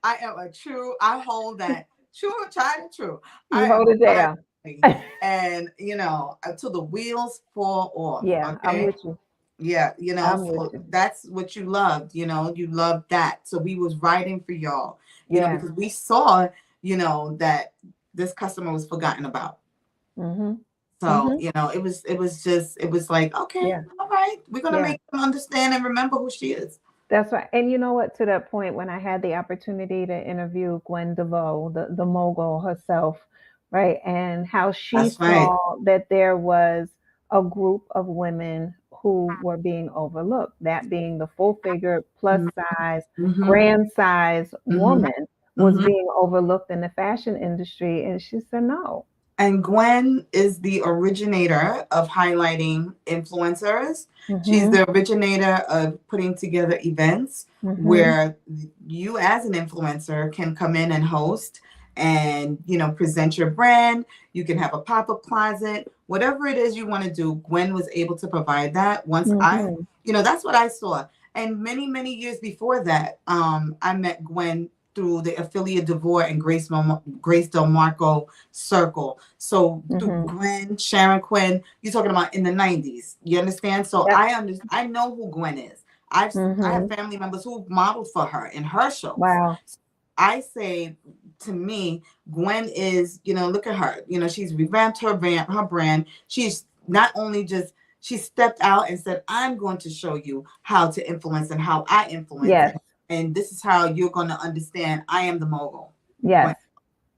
I hold that true, tried and true. You hold it down. And until the wheels fall off. Yeah, okay? I'm with you. Yeah, so that's what you loved, you loved that. So we was writing for y'all, because we saw, that this customer was forgotten about. So, it was like, okay, all right, we're going to make them understand and remember who she is. That's right. And you know what, to that point, when I had the opportunity to interview Gwen DeVoe, the mogul herself, right, and how she saw that there was a group of women who were being overlooked, that being the full figure, plus size, grand size woman was being overlooked in the fashion industry. And she said no. And Gwen is the originator of highlighting influencers. She's the originator of putting together events where you as an influencer can come in and host and, present your brand. You can have a pop-up closet, whatever it is you want to do. Gwen was able to provide that. Once that's what I saw. And many, many years before that, I met Gwen through the Affiliate DeVore and Grace Del Marco circle. So through Gwen, Sharon Quinn, you're talking about in the 90s. You understand? So I know who Gwen is. I have family members who modeled for her in her shows. Wow. I say, to me, Gwen is, look at her. She's revamped her brand. She's not only just, she stepped out and said, I'm going to show you how to influence and how I influence. Yes. And this is how you're going to understand I am the mogul. Yes.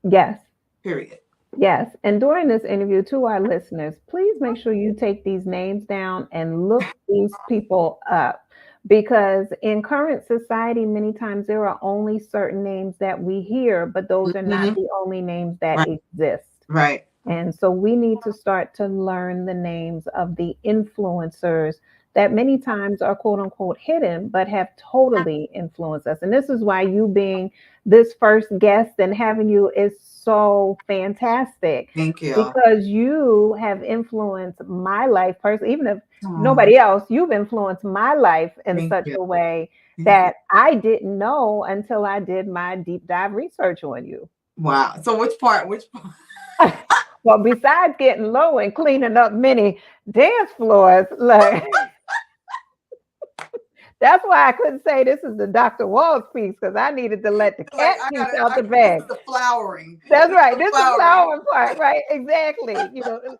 Yes. Period. Yes. And during this interview, to our listeners, please make sure you take these names down and look these people up. Because in current society, many times there are only certain names that we hear, but those are not the only names that exist. Right. And so we need to start to learn the names of the influencers that many times are quote unquote hidden, but have totally influenced us. And this is why you being this first guest and having you is so fantastic. Thank you. Because you have influenced my life personally, even if nobody else, you've influenced my life in such a way that I didn't know until I did my deep dive research on you. Wow. So which part? Well, besides getting low and cleaning up many dance floors, like That's why I couldn't say this is the Dr. Walls piece because I needed to let the Like cat piece out the bag. this is the flowering. That's This is right. the This is the flowering. flowering part, right? Exactly.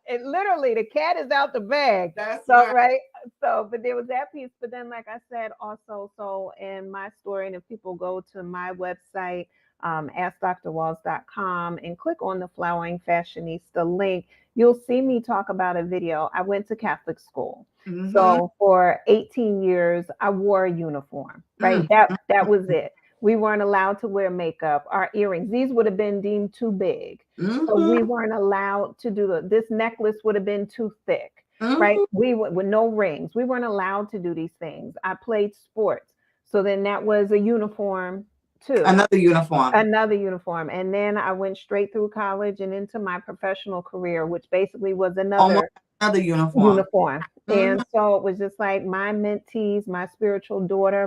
It literally the cat is out the bag. That's So right. right. So, but there was that piece. But then, like I said, also, so in my story, and if people go to my website, askdrwalls.com and click on the Flowering Fashionista link, you'll see me talk about a video. I went to Catholic school. Mm-hmm. So for 18 years, I wore a uniform, right? Mm. That was it. We weren't allowed to wear makeup. Our earrings, these would have been deemed too big. So we Mm-hmm. weren't allowed to do this necklace would have been too thick, right? Mm-hmm. We with no rings. We weren't allowed to do these things. I played sports. So then that was a uniform too. Another uniform. Another uniform. And then I went straight through college and into my professional career, which basically was Almost another another uniform. uniform. Mm-hmm. And so it was just like my mentees, my spiritual daughter,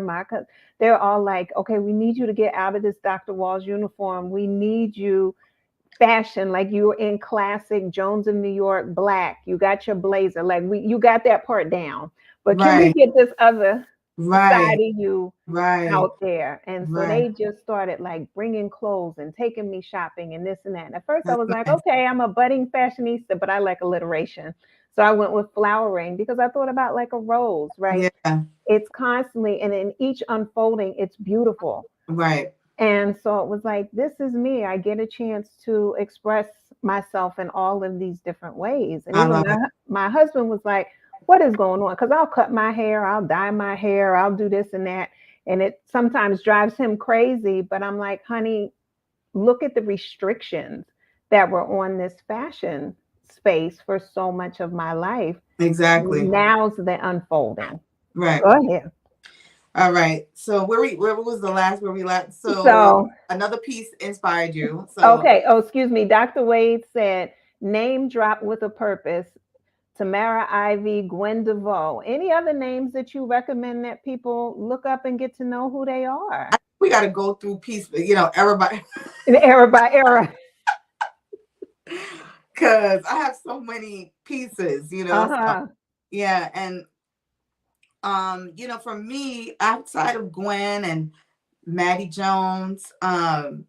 they're all like, okay, we need you to get out of this Dr. Walls uniform. We need you fashion like you were in classic Jones of New York black. You got your blazer, like you got that part down. But can we Right. get this other side Right. of you Right. out there? And so Right. they just started like bringing clothes and taking me shopping and this and that. And at first I That's was like, nice. okay, I'm a budding fashionista, but I like alliteration. So I went with flowering because I thought about like a rose, right? Yeah. It's constantly, and in each unfolding, it's beautiful. Right. And so it was like, this is me. I get a chance to express myself in all of these different ways. And I even love it. my husband was like, what is going on? Because I'll cut my hair, I'll dye my hair, I'll do this and that. And it sometimes drives him crazy. But I'm like, honey, look at the restrictions that were on this fashion space for so much of my life. Exactly. Now's the unfolding. Right. Go ahead. All right. So where was the last where we left? So So, another piece inspired you. So okay. Oh, excuse me. Dr. Wade said, name drop with a purpose. Tamara Ivey, Gwen DeVoe. Any other names that you recommend that people look up and get to know who they are? we got to go through piece, everybody, Era by era. because I have so many pieces. So Uh-huh. yeah, and for me, outside of Gwen and Maddie Jones,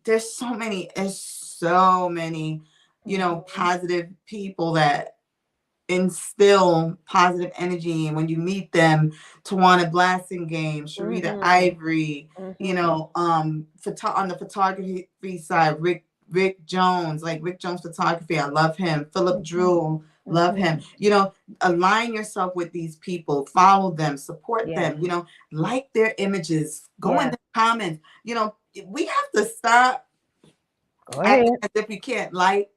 there's so many, Mhm. positive people that instill positive energy. And when you meet them, Tawana Blasingame, Sharita Mhm. Ivory, Mhm. on the photography side, Rick Jones, like Rick Jones Photography, I love him. Philip Mhm. Drew, love him. Mhm. Align yourself with these people, follow them, support Yes. them, like their images, go in Yes. the comments. We have to stop Go acting ahead. as if you can't like,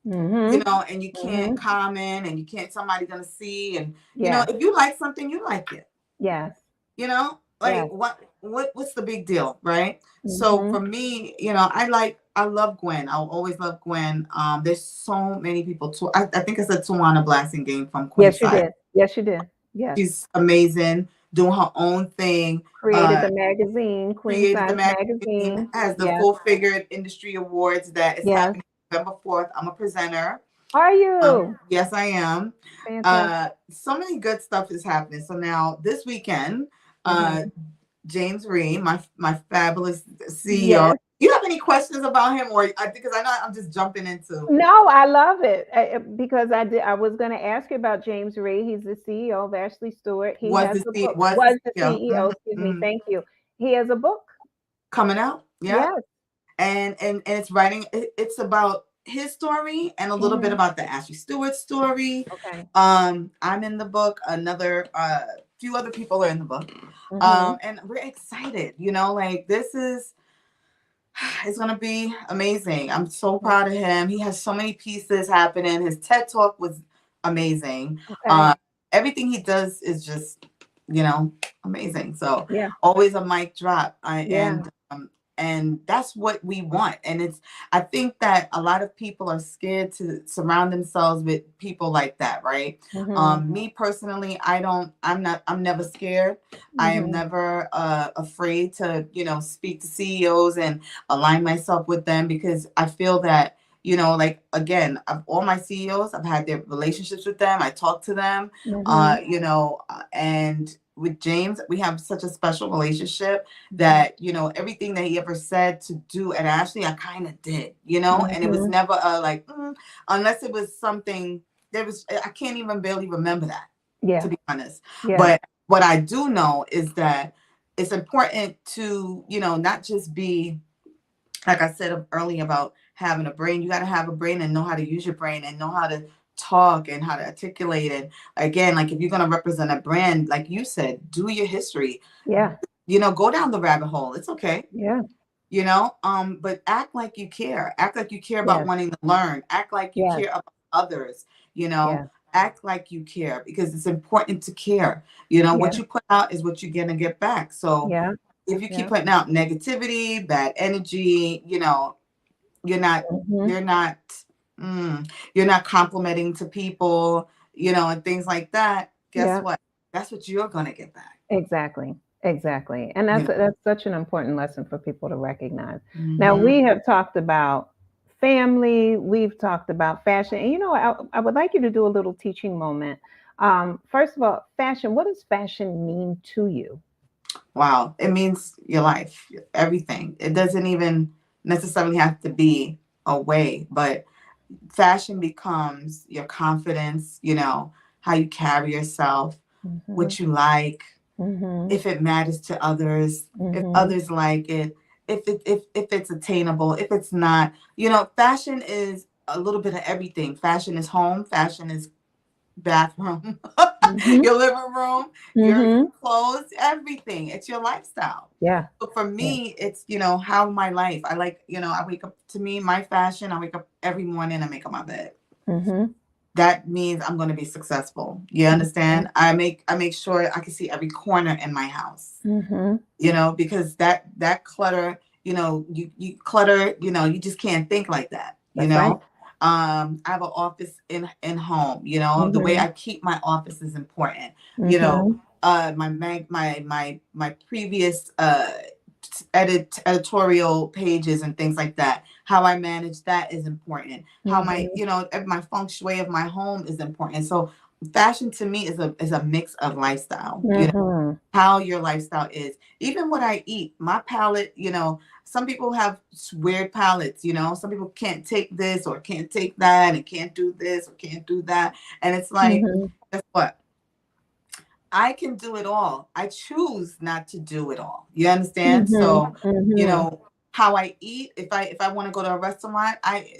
Mhm. and you can't Mhm. comment and you can't, somebody gonna see. And, Yes. if you like something, you like it, Yes. like Yes. what's the big deal, right? So for Mhm. me, I love Gwen. I'll always love Gwen. There's so many people too. I think I said Tawana Blasingame from Yes, you Queenside. did. Yes, you did. Yes. She's amazing, doing her own thing. Created the magazine, Queen Created the Size magazine, Magazine. has the Yes. Full Figured Industry Awards that is Yes. happening November 4th. I'm a presenter. Are you? Yes, I am. Fantastic. So many good stuff is happening. So now this weekend, uh, Mhm. James Reed, my fabulous CEO. Yes. You have any questions about him, or because I know I'm just jumping into No, I love it because I did. I was going to ask you about James Reed. He's the CEO of Ashley Stewart. He has a book. was the Was the CEO CEO? Excuse me. Thank you. He has a book. coming out? Yeah, Yes. and it's writing. It's about his story and a little bit Hmm. about the Ashley Stewart story. Okay. I'm in the book. Another few other people are in the book. Hmm. And we're excited. Like this is it's gonna be amazing. I'm so proud of him. He has so many pieces happening. His TED Talk was amazing. Okay. Everything he does is just, amazing. So Yeah. always a mic drop. Yeah. And that's what we want. And I think that a lot of people are scared to surround themselves with people like that, right? Hmm. Me personally, I'm never scared. I am Hmm. never afraid to, speak to CEOs and align myself with them, because I feel that, like, again, of all my CEOs, I've had their relationships with them. I talk to them, Hmm. and with James, we have such a special relationship that, you know, everything that he ever said to do at Ashley, I kind of did, you know, and it was never like, unless it was something there was, I can't even barely remember that, to be honest. But what I do know is that it's important to, you know, not just be, like I said earlier about having a brain. You got to have a brain and know how to use your brain and know how to talk and how to articulate it. Again, like if you're going to represent a brand, like you said, do your history. Yeah. You know, go down the rabbit hole. It's okay. Yeah. You know, but act like you care. Act like you care about wanting to learn. Act like you care about others. You know, act like you care, because it's important to care. You know, what you put out is what you're going to get back. So if you keep putting out negativity, bad energy, you know, you're not complimenting to people, you know, and things like that. Guess what? That's what you're going to get back. Exactly. Exactly. And that's such an important lesson for people to recognize. Now, we have talked about family, we've talked about fashion. And you know, I would like you to do a little teaching moment. First of all, fashion, what does fashion mean to you? Wow. It means your life, everything. It doesn't even necessarily have to be a way, but fashion becomes your confidence, you know, how you carry yourself, what you like, if it matters to others, if others like it, if it's attainable, if it's not. You know, fashion is a little bit of everything. Fashion is home, fashion is bathroom, your living room, your clothes, everything. It's your lifestyle. Yeah. So for me, it's, you know, how my life. I like, you know, I wake up, to me, my fashion, I wake up every morning and make up my bed. That means I'm going to be successful. You understand? I make sure I can see every corner in my house. You know, because that clutter, you know, you clutter, you know, you just can't think like that. You know. I have an office in home, you know, the way I keep my office is important. You know, my previous editorial pages and things like that, how I manage that is important. How my, you know, my feng shui of my home is important. So fashion to me is a mix of lifestyle. You know, how your lifestyle is. Even what I eat, my palate, you know, some people have weird palates, you know, some people can't take this or can't take that and can't do this or can't do that. And it's like, guess what? I can do it all. I choose not to do it all. You understand? So, you know, how I eat, if I want to go to a restaurant, I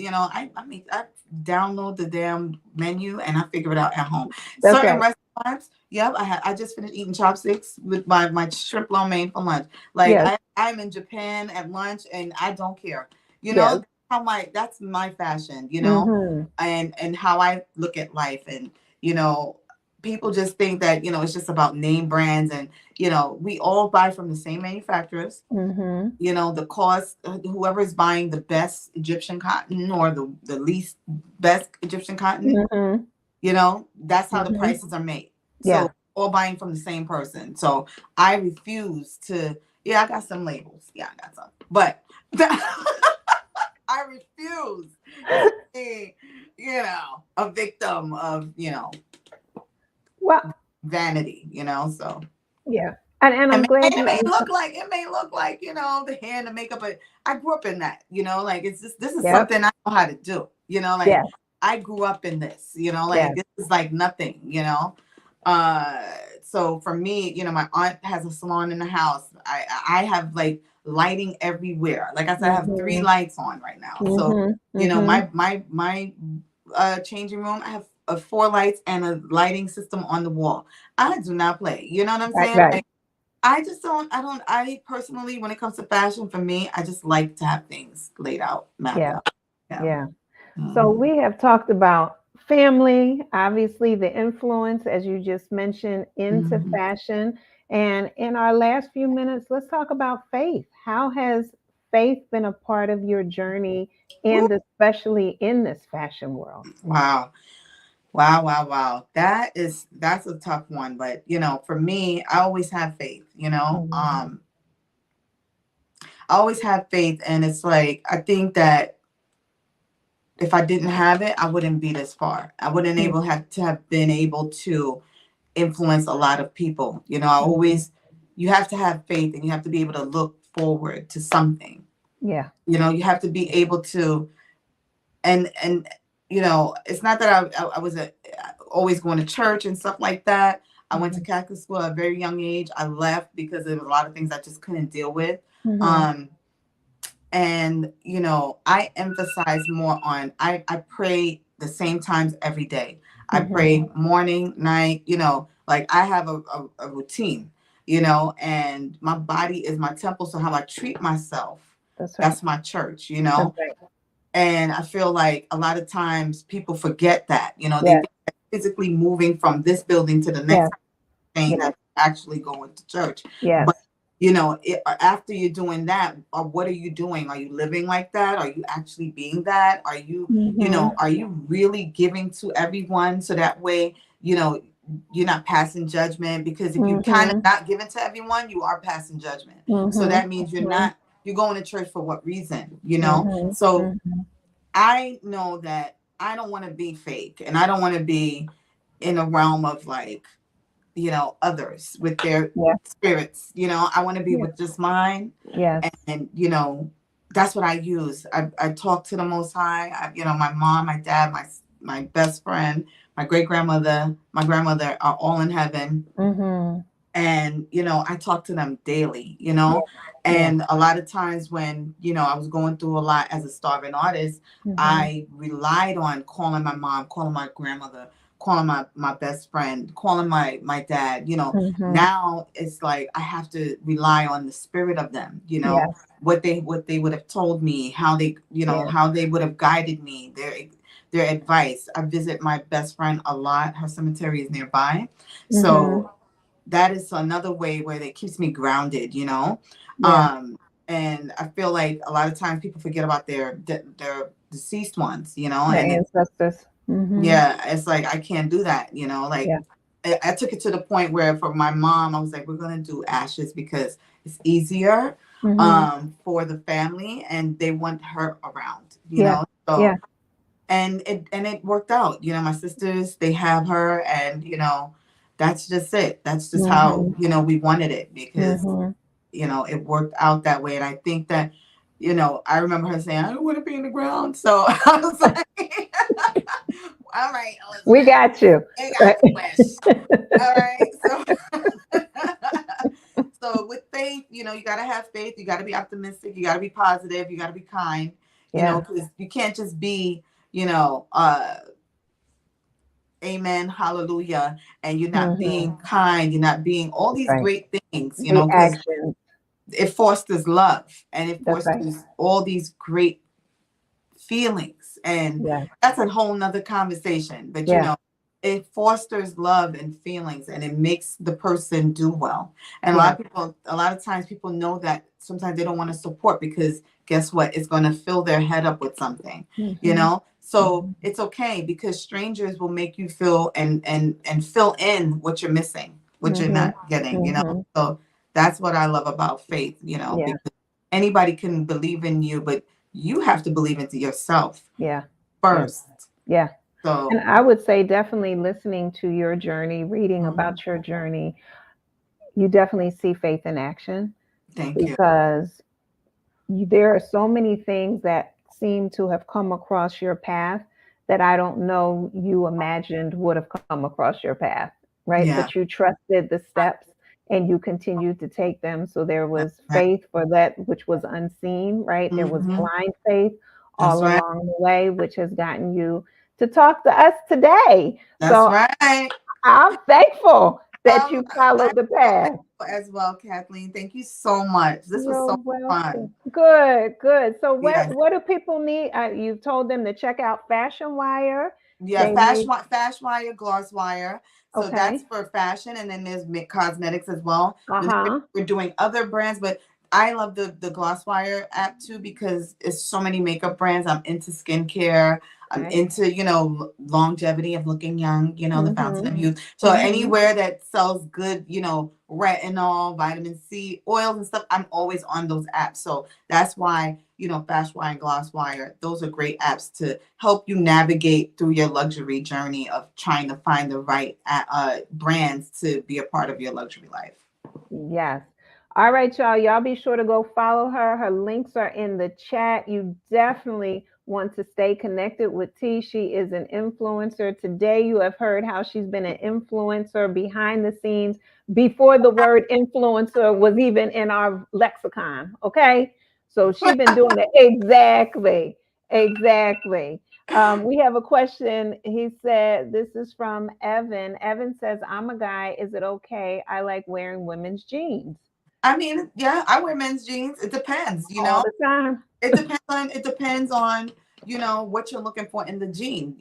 download the damn menu and I figure it out at home. Certain restaurants, I just finished eating chopsticks with my shrimp lo mein for lunch. Like I'm in Japan at lunch and I don't care. You know, that's my fashion, you know, and how I look at life. And, you know, people just think that, you know, it's just about name brands, and, you know, we all buy from the same manufacturers. You know, the cost, whoever is buying the best Egyptian cotton or the least best Egyptian cotton, you know, that's how the prices are made. So all buying from the same person. So I refuse to, I got some labels. Yeah, I got some. But I refuse to be, you know, a victim of, you know, vanity, you know. So and I'm glad it may look like, you know, the hair and the makeup, but I grew up in that, you know, like it's just, this is something I know how to do, you know, like I grew up in this, you know, like this is like nothing, you know. So for me, you know, my aunt has a salon in the house. I have like lighting everywhere. Like I said, I have 3 lights on right now. So, you know, my changing room, I have 4 lights and a lighting system on the wall. I do not play. You know what I'm saying? Like, I personally, when it comes to fashion, for me, I just like to have things laid out, mapped out. So we have talked about family, obviously the influence, as you just mentioned, into fashion. And in our last few minutes, let's talk about faith. How has faith been a part of your journey, and especially in this fashion world? Wow. That's a tough one. But, you know, for me, I always have faith, you know. I always have faith. And it's like, I think that if I didn't have it, I wouldn't be this far. I wouldn't have been able to influence a lot of people. You know, I always, you have to have faith and you have to be able to look forward to something. Yeah. You know, you have to be able to, and you know, it's not that I was always going to church and stuff like that. I went to Catholic school at a very young age. I left because there was a lot of things I just couldn't deal with. And you know, I emphasize more on, I pray the same times every day. I pray morning, night, you know, like I have a routine, you know, and my body is my temple. So how I treat myself, That's right. that's my church, you That's know. right. And I feel like a lot of times people forget that, you know, they Yes. think that physically moving from this building to the Yes. next thing Yes. that's actually going to church. Yes. But you know, after you're doing that, what are you doing? Are you living like that? Are you actually being that? Are you, you know, are you really giving to everyone? So that way, you know, you're not passing judgment, because if you kind of not giving to everyone, you are passing judgment. So that means you're not, you're going to church for what reason, you know? So I know that I don't want to be fake, and I don't want to be in a realm of like, you know, others with their Yeah. spirits. You know, I want to be Yeah. with just mine. Yes. And you know, that's what I use. I talk to the Most High. You know, my mom, my dad, my best friend, my great grandmother, my grandmother are all in heaven. And you know, I talk to them daily, you know. Yeah. And a lot of times when, you know, I was going through a lot as a starving artist, I relied on calling my mom, calling my grandmother, calling my best friend, calling my dad, you know. Now it's like I have to rely on the spirit of them, you know, Yes. what they would have told me, how they, you know, Yeah. how they would have guided me, their advice. I visit my best friend a lot. Her cemetery is nearby. So that is another way where it keeps me grounded, you know. Yeah. And I feel like a lot of times people forget about their deceased ones, you know. The And it, ancestors. yeah, it's like I can't do that, you know. Like Yeah. I took it to the point where for my mom, I was like, we're gonna do ashes because it's easier for the family, and they want her around, you Yeah. know. So Yeah. and it worked out. You know, my sisters, they have her, and you know, that's just it. That's just how, you know, we wanted it, because you know, it worked out that way. And I think that, you know, I remember her saying, I don't want to be in the ground. So I was like, all right, We Elizabeth, got you. I got the wish. All right. So so with faith, you know, you got to have faith. You got to be optimistic. You got to be positive. You got to be kind, you know, Yeah. because you can't just be, you know, amen, hallelujah, and you're not being kind, you're not being all these Right. great things, you The know, because action. it fosters love, and it That's right. fosters all these great feelings. And Yeah. that's a whole nother conversation. But you Yeah. know, it fosters love and feelings, and it makes the person do well. And Yeah. a lot of times people know that sometimes they don't want to support, because guess what? It's going to fill their head up with something, you know? So it's okay, because strangers will make you feel and fill in what you're missing, what you're not getting, you know? So that's what I love about faith, you know, Yeah. because anybody can believe in you, but you have to believe into yourself Yeah. Yeah. first. Yeah. And So I would say definitely listening to your journey, reading mhm, about your journey, you definitely see faith in action thank you. because there are so many things that seem to have come across your path that I don't know you imagined would have come across your path, right? Yeah, But you trusted the steps and you continued to take them. So there that's was right. faith for that which was unseen, right? There was Hmm. blind faith That's all right. along the way, which has gotten you to talk to us today. That's So right. I'm thankful that Um, you I'm followed the so path. thankful as well, Kathleen. Thank you so much. This was You're so welcome. fun. Good, good. So Yes. what do people need? You've told them to check out Fashion Wire. Yeah, They need, Fash Wire, Gloss Wire. So that's okay. for fashion, and then there's cosmetics as well. Then Uh-huh. we're doing other brands, but I love the Glosswire app too because it's so many makeup brands. I'm into skincare. I'm Okay. into, longevity of looking young, the fountain of Mm-hmm. youth. So Mm-hmm. anywhere that sells good, retinol, vitamin C, oils and stuff, I'm always on those apps. So that's why, Fashwire and Glosswire, those are great apps to help you navigate through your luxury journey of trying to find the right brands to be a part of your luxury life. Yes. All right, y'all. Y'all be sure to go follow her. Her links are in the chat. You definitely want to stay connected with T. She is an influencer. Today, you have heard how she's been an influencer behind the scenes before the word influencer was even in our lexicon. Okay. So she's been doing it. Exactly. Exactly. We have a question. He said, this is from Evan. Evan says, I'm a guy. Is it okay? I like wearing women's jeans I mean, yeah, I wear men's jeans. It depends, all the time. it depends on what you're looking for in the jean.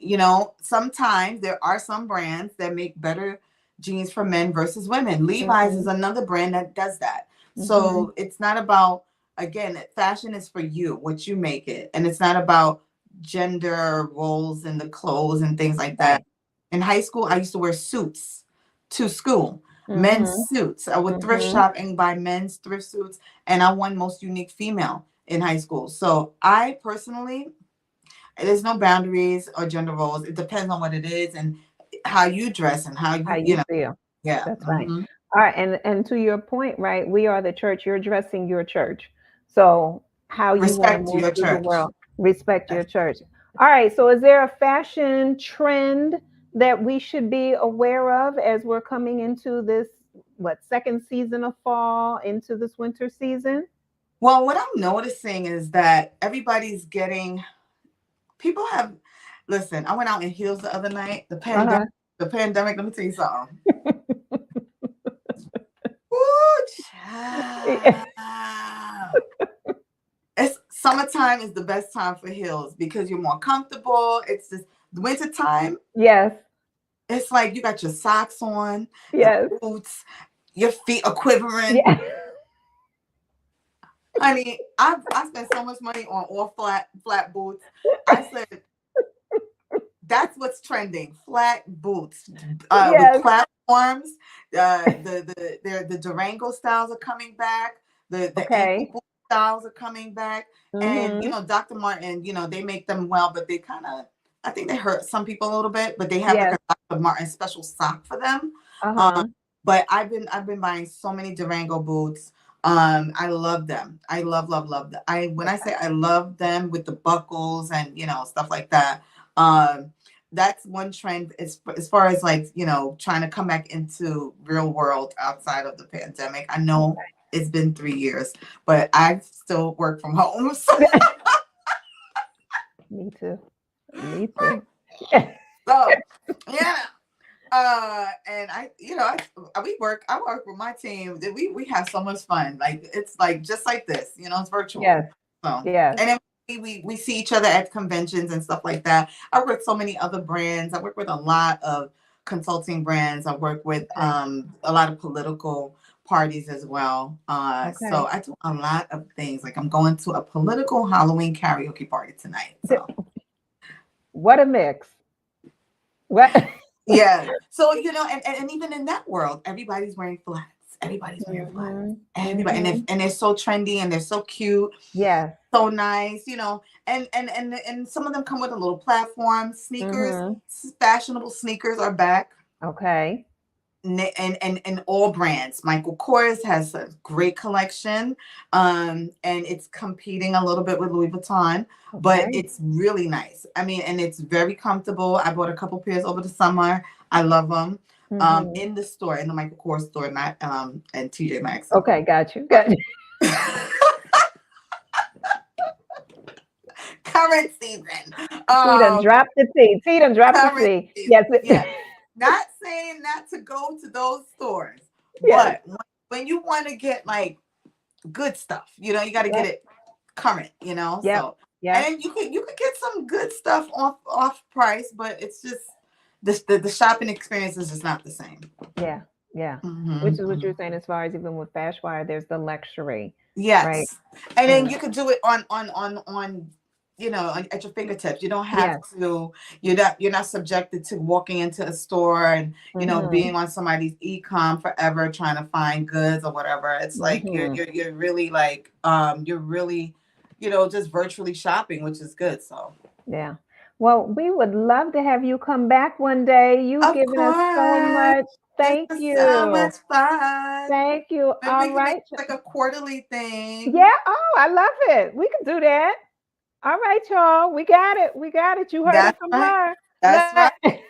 Sometimes there are some brands that make better jeans for men versus women. Levi's is Hmm. another brand that does that. Hmm. So it's not about, again, fashion is for you, what you make it, and it's not about gender roles in the clothes and things like that. Right. In high school, I used to wear suits to school, men's Hmm. suits. I would thrift Hmm. shop and buy men's thrift suits, and I won most unique female in high school. So I personally, there's no boundaries or gender roles. It depends on what it is and how you dress and how How you you know, feel. yeah. That's right. Hmm. All right. And to your point, right? We are the church. You're dressing your church. So how you want to Respect move your through the church. world, respect your church. All right. So is there a fashion trend that we should be aware of as we're coming into this, what, second season of fall into this winter season? Well, what I'm noticing is that people have, listen, I went out in heels the other night. Uh-huh. The pandemic, let me tell you something. Woo, child. It's summertime is the best time for heels because you're more comfortable. It's just the winter time. Yes. It's like you got your socks on, the Yes. boots, your feet are quivering. Yeah. Honey, I spent so much money on all flat boots. I said that's what's trending. Flat boots with Yes. platforms. The Durango styles are coming back. The ankle Okay. boot styles are coming back. And Mm-hmm. Dr. Martin, they make them well, but they kind of, I think they hurt some people a little bit. But they have like Yes. a Dr. Martin special sock for them. Um, Uh-huh. but I've been buying so many Durango boots. I love them. I love them. When I say I love them with the buckles and stuff like that. That's one trend as far as like trying to come back into real world outside of the pandemic. I know it's been 3 years, but I still work from home. So, Me too. Me too. so yeah. And I work with my team. We have so much fun. Like it's like just like this, it's virtual. Yes. So Yes. and then we see each other at conventions and stuff like that. I work with so many other brands. I work with a lot of consulting brands. I work with Okay. a lot of political parties as well. So Okay. I do a lot of things. Like I'm going to a political Halloween karaoke party tonight. So What a mix. What? yeah. So, and even in that world, everybody's wearing flats. Everybody's wearing flats. Hmm. Everybody, Hmm. and they're so trendy and they're so cute, Yes. so nice, and some of them come with a little platform. Sneakers, Hmm. fashionable sneakers are back. Okay. And all brands. Michael Kors has a great collection, and it's competing a little bit with Louis Vuitton, but Okay. it's really nice. I mean, and it's very comfortable. I bought a couple pairs over the summer. I love them. Hmm. In the store, in the Michael Kors store, not and TJ Maxx. Okay. Got you. Got you. Current season. T done dropped the T. T done dropped the Current C. season. Yes. Yeah. Not saying not to go to those stores, Yes. but when you want to get like good stuff, you got to get Yep. it current, Yep. so and Yep. then you could get some good stuff off price, but it's just the shopping experience is just not the same. Yeah. Yeah. Which is what Hmm. you're saying as far as even with Fashwire, there's the luxury, right? Yes, and then And you could do it on at your fingertips. You don't have yes. to. You're not subjected to walking into a store and Mm-hmm. being on somebody's e-com forever trying to find goods or whatever. It's like you're Mm-hmm. you're you're really like you're really just virtually shopping, which is good. So Yeah. Well, we would love to have you come back one day. You've of given us so course, much. this Thank is so much you. fun. Thank you. Maybe All we can make right. it like a quarterly thing. Yeah. Oh, I love it. We can do that. All right, y'all. We got it. We got it. You heard it That's from right. her. That's Let right.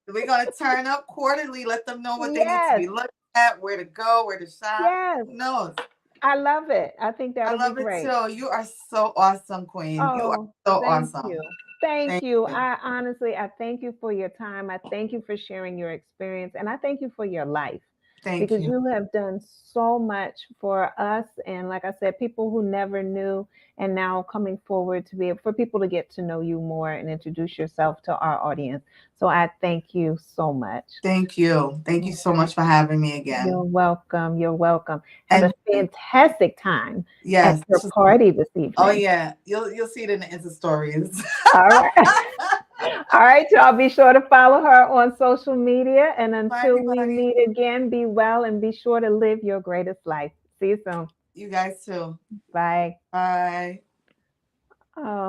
We're gonna turn up quarterly, let them know what they need to Yes. be looking at, where to go, where to shop. Yes. Who knows? I love it. I think I that'll be love it great. too. You are so awesome, Queen. You are Oh, so thank awesome. you. Thank Thank you. you. I honestly, I thank you for your time. I thank you for sharing your experience, and I thank you for your life Thank because you. you have done so much for us. And like I said, people who never knew, and now coming forward to be able for people to get to know you more and introduce yourself to our audience. So I thank you so much. Thank you. Thank you so Okay. much for having me You're again. welcome. You're welcome. Have a And fantastic time at yes, your this was party this oh evening. yeah. You'll see it in the Insta stories. All right. All right, y'all. Be sure to follow her on social media. And Bye until we everybody. meet again, be well and be sure to live your greatest life. See you soon. You guys too. Bye. Bye. Oh.